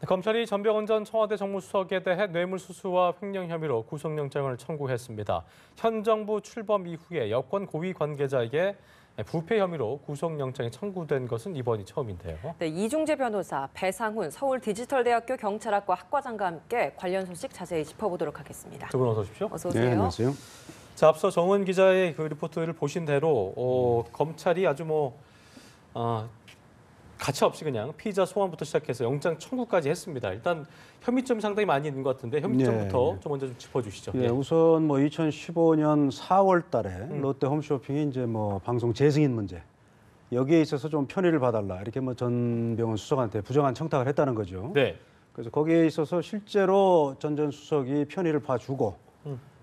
검찰이 전병헌 전 청와대 정무수석에 대해 뇌물수수와 횡령 혐의로 구속영장을 청구했습니다. 현 정부 출범 이후에 여권 고위 관계자에게 부패 혐의로 구속영장이 청구된 것은 이번이 처음인데요. 네, 이중재 변호사, 배상훈 서울디지털대학교 경찰학과 학과장과 함께 관련 소식 자세히 짚어보도록 하겠습니다. 두 분 어서 오십시오. 어서 오세요. 네, 안녕하세요. 자, 앞서 정은 기자의 그 리포트를 보신 대로 검찰이 아주 가차없이 그냥 피의자 소환부터 시작해서 영장 청구까지 했습니다. 일단 혐의점이 상당히 많이 있는 것 같은데 혐의점부터 좀 먼저 좀 짚어주시죠. 예, 우선 2015년 4월 달에 롯데 홈쇼핑이 이제 방송 재승인 문제 여기에 있어서 좀 편의를 봐달라 이렇게 전병헌 수석한테 부정한 청탁을 했다는 거죠. 네. 그래서 거기에 있어서 실제로 전 수석이 편의를 봐주고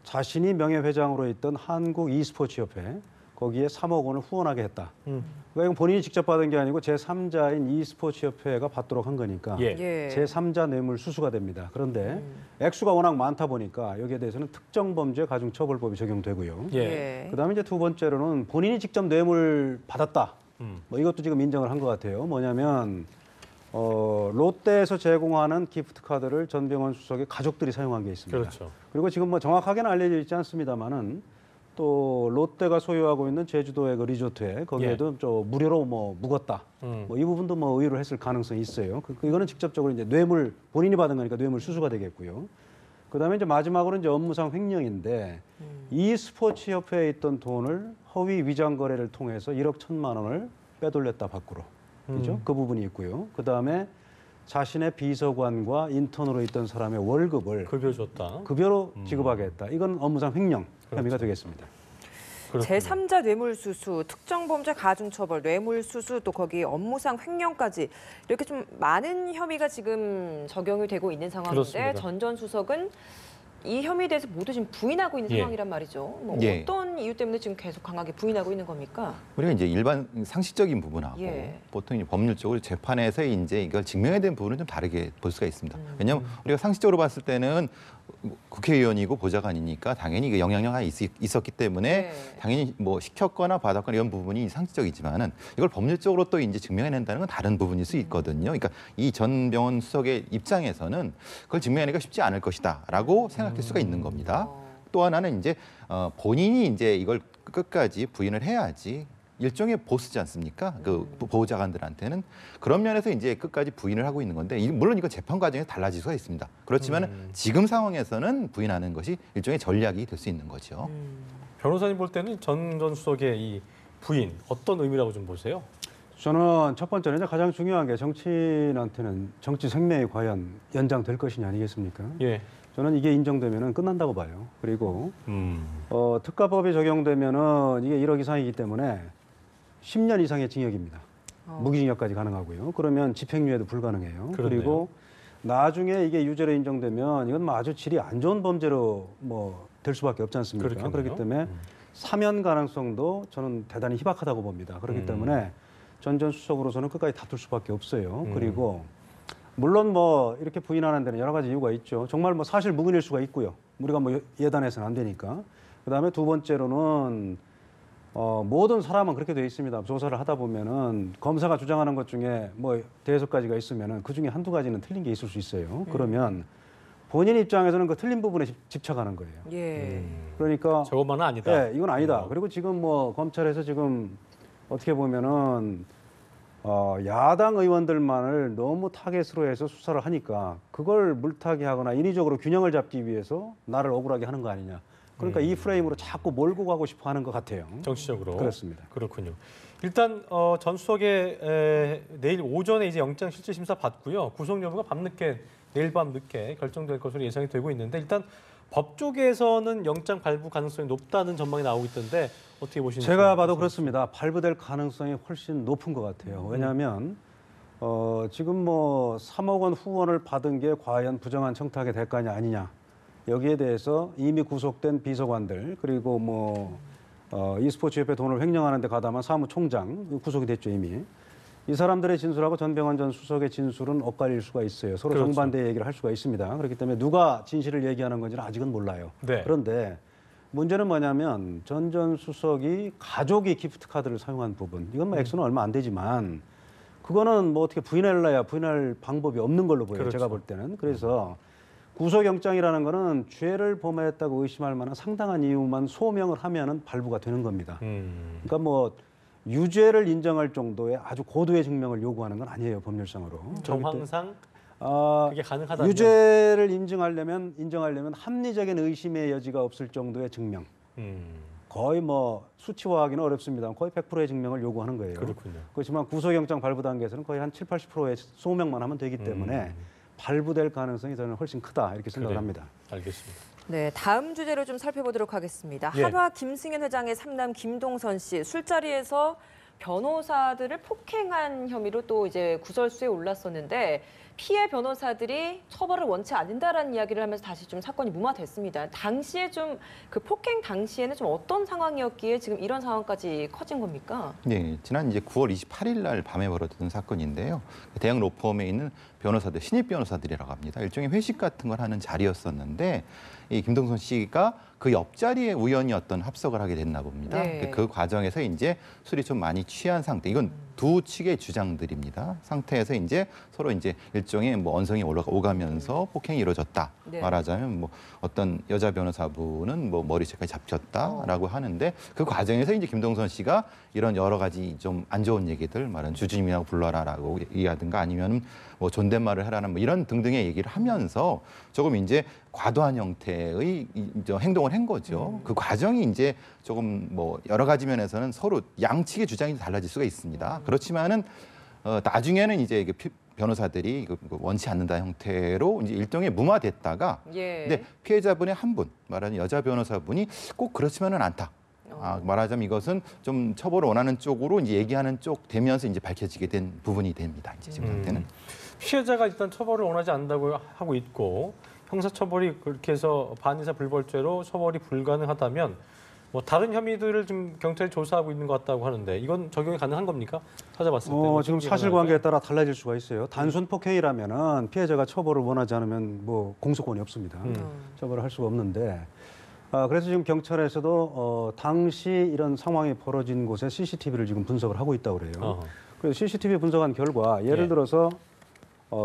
자신이 명예회장으로 있던 한국 e스포츠협회 거기에 3억 원을 후원하게 했다. 그러니까 이건 본인이 직접 받은 게 아니고 제3자인 e스포츠협회가 받도록 한 거니까 예. 제3자 뇌물 수수가 됩니다. 그런데 액수가 워낙 많다 보니까 여기에 대해서는 특정범죄 가중처벌법이 적용되고요. 예. 그다음에 이제 두 번째로는 본인이 직접 뇌물 받았다. 이것도 지금 인정을 한 것 같아요. 뭐냐면 롯데에서 제공하는 기프트 카드를 전병헌 수석의 가족들이 사용한 게 있습니다. 그렇죠. 그리고 지금 정확하게는 알려져 있지 않습니다만은 또 롯데가 소유하고 있는 제주도의 그 리조트에 거기에도 무료로 묵었다. 이 부분도 의의로 했을 가능성이 있어요. 이거는 직접적으로 이제 뇌물 본인이 받은 거니까 뇌물 수수가 되겠고요. 그다음에 이제 마지막으로 이제 업무상 횡령인데 e스포츠 협회에 있던 돈을 허위 위장 거래를 통해서 1억 1천만 원을 빼돌렸다 밖으로. 그죠? 그 부분이 있고요. 그다음에 자신의 비서관과 인턴으로 있던 사람의 월급을 급여 줬다. 급여로 지급하게 했다. 이건 업무상 횡령 혐의가 그렇죠. 되겠습니다. 제3자 뇌물수수, 특정범죄 가중처벌, 뇌물수수 또 거기 업무상 횡령까지 이렇게 좀 많은 혐의가 지금 적용이 되고 있는 상황인데 전 전 수석은 이 혐의에 대해서 모두 지금 부인하고 있는 상황이란 말이죠. 어떤 이유 때문에 지금 계속 강하게 부인하고 있는 겁니까? 우리가 이제 일반 상식적인 부분하고 보통 이제 법률적으로 재판에서 이제 이걸 증명해야 되는 부분은 좀 다르게 볼 수가 있습니다. 왜냐하면 우리가 상식적으로 봤을 때는 국회의원이고 보좌관이니까 당연히 그 영향력이 있었기 때문에 당연히 시켰거나 받았거나 이런 부분이 상식적이지만은 이걸 법률적으로 또 이제 증명해낸다는 건 다른 부분일 수 있거든요. 그러니까 이 전병헌 수석의 입장에서는 그걸 증명하기가 쉽지 않을 것이다라고 생각할 수가 있는 겁니다. 또 하나는 이제 본인이 이제 이걸 끝까지 부인을 해야지. 일종의 보스지 않습니까? 그 보호자관들한테는 그런 면에서 이제 끝까지 부인을 하고 있는 건데 물론 이건 재판 과정에서 달라질 수가 있습니다. 그렇지만 지금 상황에서는 부인하는 것이 일종의 전략이 될 수 있는 거죠. 변호사님 볼 때는 전 수석의 이 부인 어떤 의미라고 좀 보세요? 저는 첫 번째는 가장 중요한 게 정치인한테는 정치 생명이 과연 연장될 것이냐 아니겠습니까? 예. 저는 이게 인정되면 끝난다고 봐요. 그리고 특가법이 적용되면은 이게 1억 이상이기 때문에 10년 이상의 징역입니다. 무기징역까지 가능하고요. 그러면 집행유예도 불가능해요. 그렇네요. 그리고 나중에 이게 유죄로 인정되면 이건 아주 질이 안 좋은 범죄로 될 수밖에 없지 않습니까? 그렇겠네요. 그렇기 때문에 사면 가능성도 저는 대단히 희박하다고 봅니다. 그렇기 때문에 전 수석으로서는 끝까지 다툴 수밖에 없어요. 그리고 물론 이렇게 부인하는 데는 여러 가지 이유가 있죠. 정말 사실 무근일 수가 있고요. 우리가 예단해서는 안 되니까. 그다음에 두 번째로는 모든 사람은 그렇게 돼 있습니다. 조사를 하다 보면은 검사가 주장하는 것 중에 대여섯 가지가 있으면은 그 중에 한두 가지는 틀린 게 있을 수 있어요. 그러면 본인 입장에서는 그 틀린 부분에 집착하는 거예요. 그러니까 저것만은 아니다. 네, 이건 아니다. 그리고 지금 검찰에서 지금 어떻게 보면은 야당 의원들만을 너무 타겟으로 해서 수사를 하니까 그걸 물타기하거나 인위적으로 균형을 잡기 위해서 나를 억울하게 하는 거 아니냐. 그러니까 이 프레임으로 자꾸 몰고 가고 싶어 하는 것 같아요. 정치적으로. 그렇습니다. 그렇군요. 일단 전 수석의 내일 오전에 이제 영장 실질 심사 받고요. 구속 여부가 내일 밤 늦게 결정될 것으로 예상이 되고 있는데 일단 법 쪽에서는 영장 발부 가능성이 높다는 전망이 나오고 있던데 어떻게 보시는지? 제가 봐도 그렇습니다. 발부될 가능성이 훨씬 높은 것 같아요. 왜냐하면 지금 3억 원 후원을 받은 게 과연 부정한 청탁의 대가냐 아니냐. 여기에 대해서 이미 구속된 비서관들 그리고 e스포츠협회 돈을 횡령하는 데 가담한 사무총장 구속이 됐죠 이미. 이 사람들의 진술하고 전병헌 전 수석의 진술은 엇갈릴 수가 있어요. 서로 그렇죠. 정반대 얘기를 할 수가 있습니다. 그렇기 때문에 누가 진실을 얘기하는 건지는 아직은 몰라요. 네. 그런데 문제는 뭐냐면 전 수석이 가족이 기프트 카드를 사용한 부분. 이건 액수는 얼마 안 되지만 그거는 뭐 어떻게 부인할래야 부인할 방법이 없는 걸로 보여요. 그렇죠. 제가 볼 때는. 그래서 구속영장이라는 거는 죄를 범했다고 의심할 만한 상당한 이유만 소명을 하면은 발부가 되는 겁니다. 그러니까 뭐 유죄를 인정할 정도의 아주 고도의 증명을 요구하는 건 아니에요, 법률상으로. 정황상 그게 가능하다면 유죄를 인정하려면 합리적인 의심의 여지가 없을 정도의 증명. 거의 뭐 수치화하기는 어렵습니다. 거의 100%의 증명을 요구하는 거예요. 그렇군요. 그렇지만 구속영장 발부 단계에서는 거의 한 70~80%의 소명만 하면 되기 때문에 발부될 가능성이 저는 훨씬 크다 이렇게 생각을 합니다. 알겠습니다. 네, 다음 주제로 좀 살펴보도록 하겠습니다. 예. 한화 김승현 회장의 삼남 김동선 씨 술자리에서 변호사들을 폭행한 혐의로 또 이제 구설수에 올랐었는데 피해 변호사들이 처벌을 원치 않는다라는 이야기를 하면서 다시 좀 사건이 무마됐습니다. 당시에 좀 그 폭행 당시에는 좀 어떤 상황이었기에 지금 이런 상황까지 커진 겁니까? 네, 지난 이제 9월 28일 날 밤에 벌어졌던 사건인데요. 대형 로펌에 있는 변호사들, 신입 변호사들이라고 합니다. 일종의 회식 같은 걸 하는 자리였었는데 이 김동선 씨가 그 옆자리에 우연히 어떤 합석을 하게 됐나 봅니다. 네. 그 과정에서 이제 술이 좀 많이 취한 상태. 이건 두 측의 주장들입니다. 상태에서 이제 서로 이제 일종의 뭐 언성이 오가면서 폭행이 이루어졌다. 네. 말하자면 뭐 어떤 여자 변호사분은 뭐 머리채까지 잡혔다라고 하는데 그 과정에서 이제 김동선 씨가 이런 여러 가지 좀 안 좋은 얘기들 말하는 주주님이라고 불러라라고 얘기하든가 아니면 뭐 존댓말을 하라는 뭐 이런 등등의 얘기를 하면서 조금 이제 과도한 형태의 행동을 한 거죠. 그 과정이 이제 조금 뭐 여러 가지 면에서는 서로 양측의 주장이 달라질 수가 있습니다. 그렇지만은 나중에는 이제 변호사들이 원치 않는다 형태로 이제 일종의 무마됐다가 예. 근데 피해자분의 한 분 말하는 여자 변호사분이 꼭 그렇지만은 않다. 말하자면 이것은 좀 처벌을 원하는 쪽으로 이제 얘기하는 쪽 되면서 이제 밝혀지게 된 부분이 됩니다. 이제 지금 상태는. 피해자가 일단 처벌을 원하지 않는다고 하고 있고 형사처벌이 그렇게 해서 반의사 불벌죄로 처벌이 불가능하다면 뭐 다른 혐의들을 지금 경찰이 조사하고 있는 것 같다고 하는데 이건 적용이 가능한 겁니까? 찾아봤을 때. 지금 사실관계에 따라 달라질 수가 있어요. 단순 폭행이라면은 피해자가 처벌을 원하지 않으면 뭐 공소권이 없습니다. 처벌을 할 수가 없는데 그래서 지금 경찰에서도 당시 이런 상황이 벌어진 곳에 CCTV를 지금 분석을 하고 있다고 그래요. 그래서 CCTV 분석한 결과 예를 들어서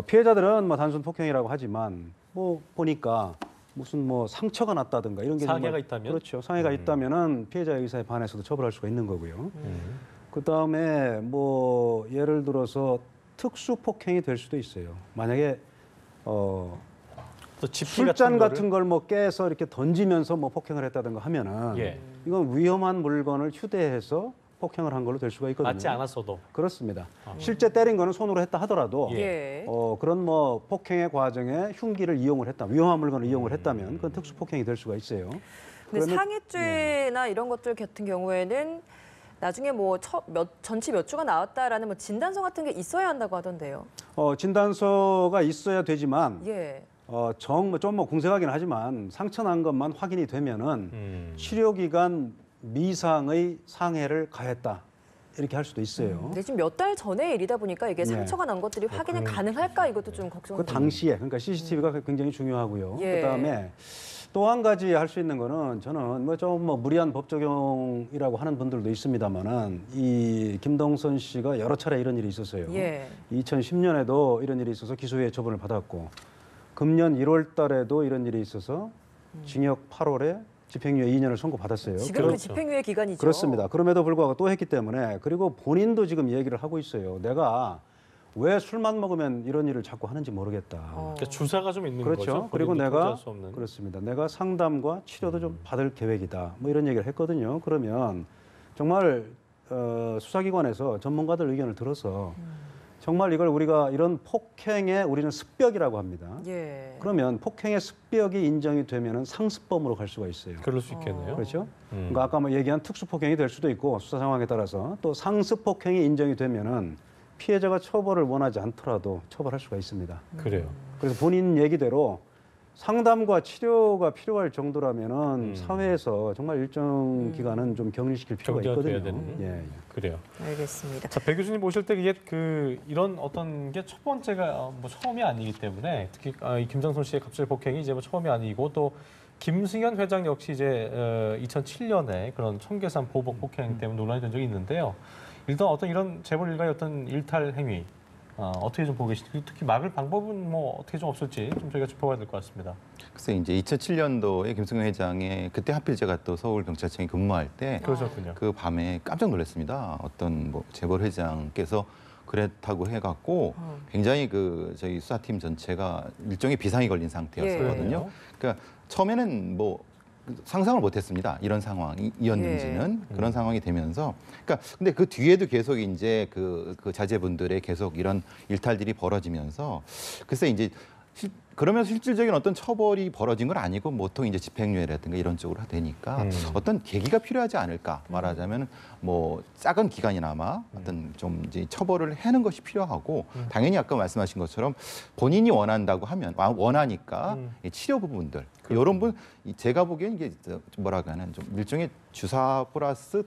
피해자들은 뭐 단순 폭행이라고 하지만 뭐 보니까 무슨 뭐 상처가 났다든가 이런 게 상해가 있다면? 그렇죠. 상해가 있다면은 피해자의 의사에 반해서도 처벌할 수가 있는 거고요. 그다음에 뭐 예를 들어서 특수 폭행이 될 수도 있어요. 만약에 또 집기 술잔 거를? 같은 걸 뭐 깨서 이렇게 던지면서 뭐 폭행을 했다든가 하면은 예. 이건 위험한 물건을 휴대해서 폭행을 한 걸로 될 수가 있거든요. 맞지 않았어도. 그렇습니다. 실제 때린 거는 손으로 했다 하더라도 예. 그런 뭐 폭행의 과정에 흉기를 이용을 했다, 위험한 물건을 이용을 했다면 그건 특수 폭행이 될 수가 있어요. 근데 그러면- 상해죄나 이런 것들 같은 경우에는 나중에 뭐 전치 몇 주가 나왔다라는 뭐 진단서 같은 게 있어야 한다고 하던데요. 진단서가 있어야 되지만 예. 좀 뭐 궁색하긴 하지만 상처 난 것만 확인이 되면은 치료 기간 미상의 상해를 가했다 이렇게 할 수도 있어요. 근데 지금 몇 달 전의 일이다 보니까 이게 예. 상처가 난 것들이 확인이 가능할까 이것도 좀 걱정이 그 당시에 그러니까 CCTV가 굉장히 중요하고요. 예. 그다음에 또 한 가지 할 수 있는 거는 저는 뭐 좀 뭐 무리한 법 적용이라고 하는 분들도 있습니다만은 이 김동선 씨가 여러 차례 이런 일이 있었어요. 예. 2010년에도 이런 일이 있어서 기소유예 처분을 받았고 금년 1월 달에도 이런 일이 있어서 징역 8월에 집행유예 2년을 선고받았어요. 지금 그 집행유예 기간이죠. 그렇습니다. 그럼에도 불구하고 또 했기 때문에 그리고 본인도 지금 얘기를 하고 있어요. 내가 왜 술만 먹으면 이런 일을 자꾸 하는지 모르겠다. 그러니까 주사가 좀 있는 그렇죠. 거죠. 그리고 본인도 내가 통제할 수 없는. 그렇습니다. 내가 상담과 치료도 좀 받을 계획이다. 뭐 이런 얘기를 했거든요. 그러면 정말 수사기관에서 전문가들 의견을 들어서 정말 이걸 우리가 이런 폭행의 우리는 습벽이라고 합니다. 예. 그러면 폭행의 습벽이 인정이 되면은 상습범으로 갈 수가 있어요. 그럴 수 있겠네요. 그렇죠? 그러니까 아까 뭐 얘기한 특수 폭행이 될 수도 있고 수사 상황에 따라서 또 상습 폭행이 인정이 되면은 피해자가 처벌을 원하지 않더라도 처벌할 수가 있습니다. 그래요. 그래서 본인 얘기대로 상담과 치료가 필요할 정도라면은 사회에서 정말 일정 기간은 좀 격리시킬 필요가 경계가 있거든요. 돼야 되는. 예, 예. 그래요. 알겠습니다. 자, 배 교수님 모실 때 이게 이런 어떤 게 첫 번째가 뭐 처음이 아니기 때문에 특히 이 김정선 씨의 갑질 폭행이 이제 뭐 처음이 아니고 또 김승현 회장 역시 이제 2007년에 그런 청계산 보복 폭행 때문에 논란이 된 적이 있는데요. 일단 어떤 이런 재벌 일가의 어떤 일탈 행위 어떻게 좀 보고 계신지 특히 막을 방법은 뭐 어떻게 좀 없을지 좀 저희가 짚어봐야 될 것 같습니다. 글쎄 이제 2007년도에 김승현 회장의 그때 하필 제가 또 서울경찰청에 근무할 때 그러셨군요. 그 밤에 깜짝 놀랐습니다. 어떤 뭐 재벌 회장께서 그랬다고 해갖고 굉장히 그 저희 수사팀 전체가 일종의 비상이 걸린 상태였거든요. 그러니까 처음에는 뭐 상상을 못했습니다. 이런 상황이었는지는 그런 상황이 되면서, 그러니까 근데 그 뒤에도 계속 이제 그 자제분들의 계속 이런 일탈들이 벌어지면서 글쎄 이제 그러면서 실질적인 어떤 처벌이 벌어진 건 아니고 보통 이제 집행유예라든가 이런 쪽으로 되니까 어떤 계기가 필요하지 않을까 말하자면 뭐 작은 기간이나마 어떤 좀 이제 처벌을 하는 것이 필요하고 당연히 아까 말씀하신 것처럼 본인이 원한다고 하면 원하니까 치료 부분들 이런 분 제가 보기엔 이게 뭐라고 하는 좀 일종의 주사 플러스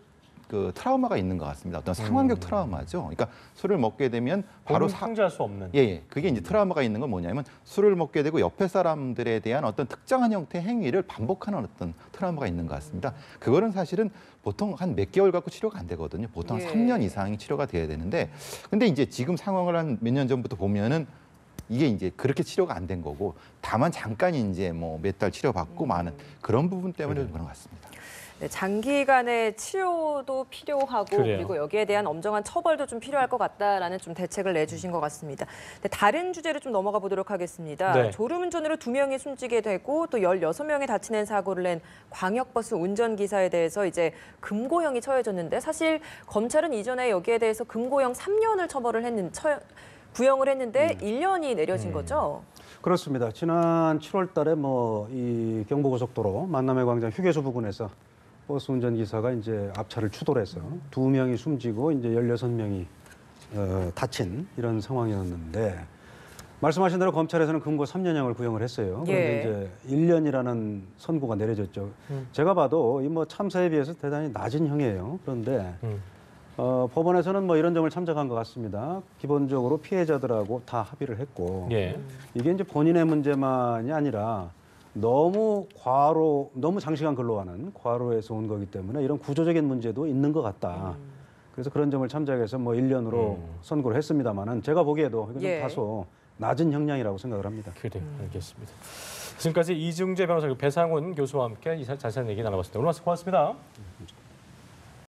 그 트라우마가 있는 것 같습니다. 어떤 상황적 트라우마죠. 그러니까 술을 먹게 되면 바로 상주할 수 없는. 예. 그게 이제 트라우마가 있는 건 뭐냐면 술을 먹게 되고 옆에 사람들에 대한 어떤 특정한 형태의 행위를 반복하는 어떤 트라우마가 있는 것 같습니다. 그거는 사실은 보통 한 몇 개월 갖고 치료가 안 되거든요. 보통 한 3년 이상이 치료가 돼야 되는데, 근데 이제 지금 상황을 한 몇 년 전부터 보면은 이게 이제 그렇게 치료가 안 된 거고, 다만 잠깐 이제 뭐 몇 달 치료받고 마는 그런 부분 때문에 그런 것 같습니다. 네, 장기간의 치료도 필요하고 그래요. 그리고 여기에 대한 엄정한 처벌도 좀 필요할 것 같다라는 좀 대책을 내주신 것 같습니다. 네, 다른 주제로 좀 넘어가 보도록 하겠습니다. 네. 졸음운전으로 2명이 숨지게 되고 또 16명이 다치는 사고를 낸 광역버스 운전기사에 대해서 이제 금고형이 처해졌는데, 사실 검찰은 이전에 여기에 대해서 금고형 3년을 구형을 했는데 1년이 내려진 거죠. 그렇습니다. 지난 7월 달에 뭐 이 경부고속도로 만남의 광장 휴게소 부근에서 버스 운전기사가 이제 앞차를 추돌해서 2명이 숨지고 이제 16명이 다친 이런 상황이었는데, 말씀하신 대로 검찰에서는 금고 3년형을 구형을 했어요. 그런데 이제 1년이라는 선고가 내려졌죠. 제가 봐도 이 뭐 참사에 비해서 대단히 낮은 형이에요. 그런데 법원에서는 뭐 이런 점을 참작한 것 같습니다. 기본적으로 피해자들하고 다 합의를 했고, 이게 이제 본인의 문제만이 아니라 너무 장시간 근로하는 과로에서 온 거기 때문에 이런 구조적인 문제도 있는 것 같다. 그래서 그런 점을 참작해서 뭐 1년으로 선고를 했습니다만은 제가 보기에도 이건 좀 다소 낮은 형량이라고 생각을 합니다. 그래요. 알겠습니다. 지금까지 이중재 변호사 그리고 배상훈 교수와 함께 자세한 얘기 나눠봤습니다. 오늘 말씀 고맙습니다.